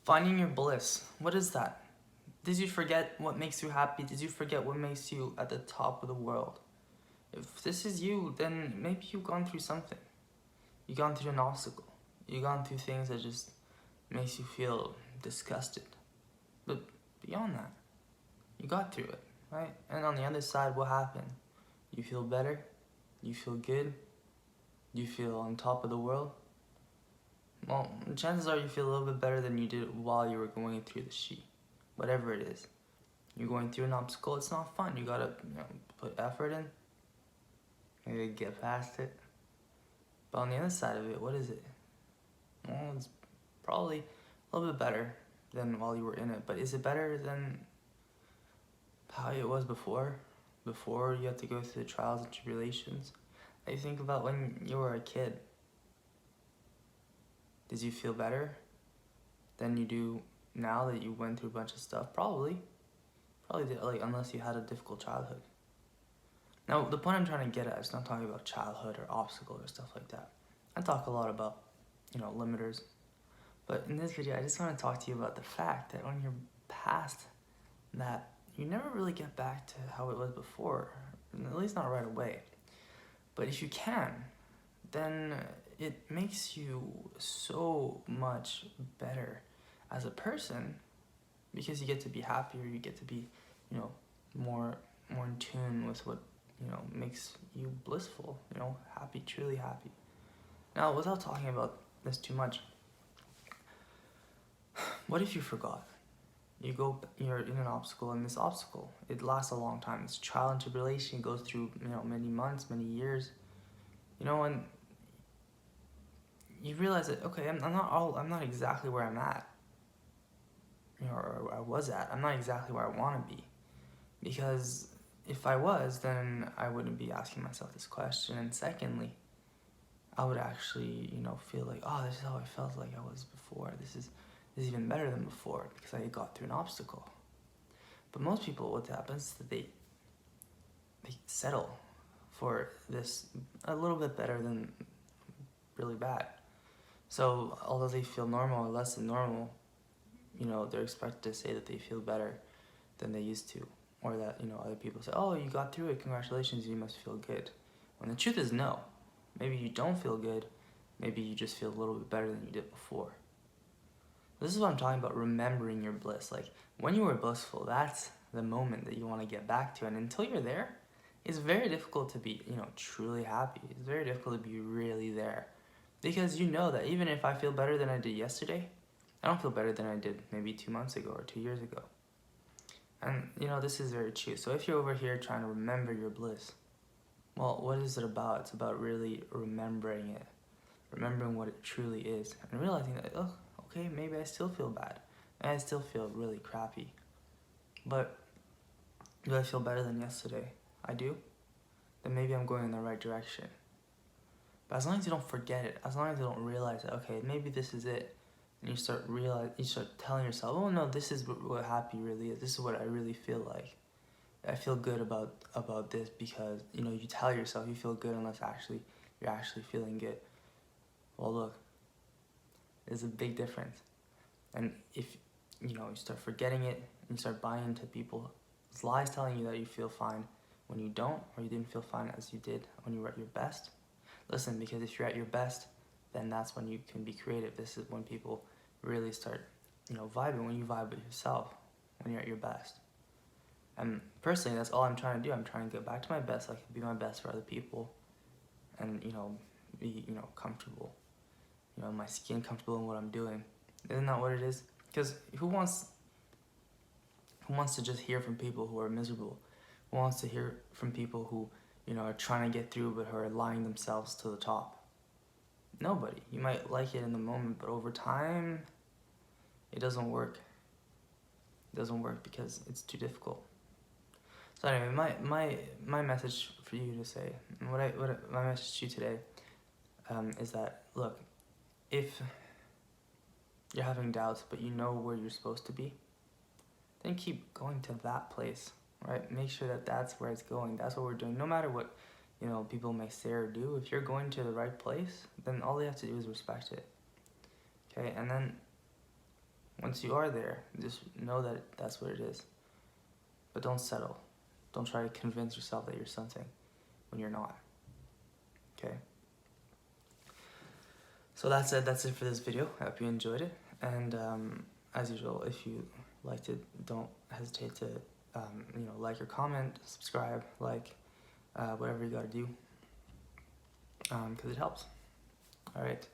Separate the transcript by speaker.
Speaker 1: Finding your bliss. What is that? Did you forget what makes you happy? Did you forget what makes you at the top of the world? If this is you, then maybe you've gone through something. You've gone through an obstacle. You've gone through things that just makes you feel disgusted. But beyond that, you got through it, right? And on the other side, what happened? You feel better? You feel good? You feel on top of the world? Well, chances are you feel a little bit better than you did while you were going through the sheet. Whatever it is. You're going through an obstacle, it's not fun. You gotta put effort in. Maybe get past it. But on the other side of it, what is it? Well, it's probably a little bit better than while you were in it. But is it better than how it was before? Before you had to go through the trials and tribulations? Like, think about when you were a kid. Did you feel better than you do now that you went through a bunch of stuff? Probably did, like, unless you had a difficult childhood. Now, the point I'm trying to get at is not talking about childhood or obstacles or stuff like that. I talk a lot about, limiters. But in this video, I just want to talk to you about the fact that when you're past that, you never really get back to how it was before, at least not right away. But if you can, then it makes you so much better as a person, because you get to be happier, you get to be, more in tune with what, makes you blissful, happy, truly happy. Now, without talking about this too much, what if you forgot? You're in an obstacle, and this obstacle, it lasts a long time. It's trial and tribulation. It goes through, many months, many years, and you realize that, okay, I'm not exactly where I'm at, or I was at. I'm not exactly where I want to be, because if I was, then I wouldn't be asking myself this question. And secondly, I would actually, feel like, oh, this is how I felt like I was before. This is even better than before because I got through an obstacle. But most people, what happens is that they settle for this a little bit better than really bad. So although they feel normal or less than normal, they're expected to say that they feel better than they used to, or that, other people say, oh, you got through it, congratulations, you must feel good. When the truth is no. Maybe you don't feel good, maybe you just feel a little bit better than you did before. This is what I'm talking about, remembering your bliss. Like, when you were blissful, that's the moment that you want to get back to. And until you're there, it's very difficult to be, truly happy. It's very difficult to be really there. Because you know that even if I feel better than I did yesterday, I don't feel better than I did maybe 2 months ago or 2 years ago. And, this is very true. So if you're over here trying to remember your bliss, well, what is it about? It's about really remembering it. Remembering what it truly is. And realizing that, oh, okay, maybe I still feel bad. And I still feel really crappy. But do I feel better than yesterday? I do? Then maybe I'm going in the right direction. But as long as you don't forget it, as long as you don't realize that, okay, maybe this is it, and you start telling yourself, oh no, this is what happy really is. This is what I really feel like. I feel good about this because, you tell yourself you feel good unless you're actually feeling good. Well, look, there's a big difference. And if, you start forgetting it and you start buying into people's lies telling you that you feel fine when you don't, or you didn't feel fine as you did when you were at your best. Listen, because if you're at your best, then that's when you can be creative. This is when people really start, vibing, when you vibe with yourself, when you're at your best. And personally, that's all I'm trying to do. I'm trying to get back to my best so I can be my best for other people and, be, comfortable. My skin comfortable in what I'm doing. Isn't that what it is? Because who wants to just hear from people who are miserable? Who wants to hear from people who, are trying to get through but who are lying themselves to the top? Nobody. You might like it in the moment, but over time, it doesn't work. It doesn't work because it's too difficult. So anyway, my message for you to say, and my message to you today, is that, look, if you're having doubts but you know where you're supposed to be, then keep going to that place, right? Make sure that that's where it's going. That's what we're doing. No matter what, people may say or do, if you're going to the right place, then all you have to do is respect it. Okay, and then once you are there, just know that that's what it is. But don't settle. Don't try to convince yourself that you're something when you're not. Okay? So that's it. That's it for this video. I hope you enjoyed it. And as usual, if you liked it, don't hesitate to like or comment, subscribe, whatever you gotta do, because it helps. All right.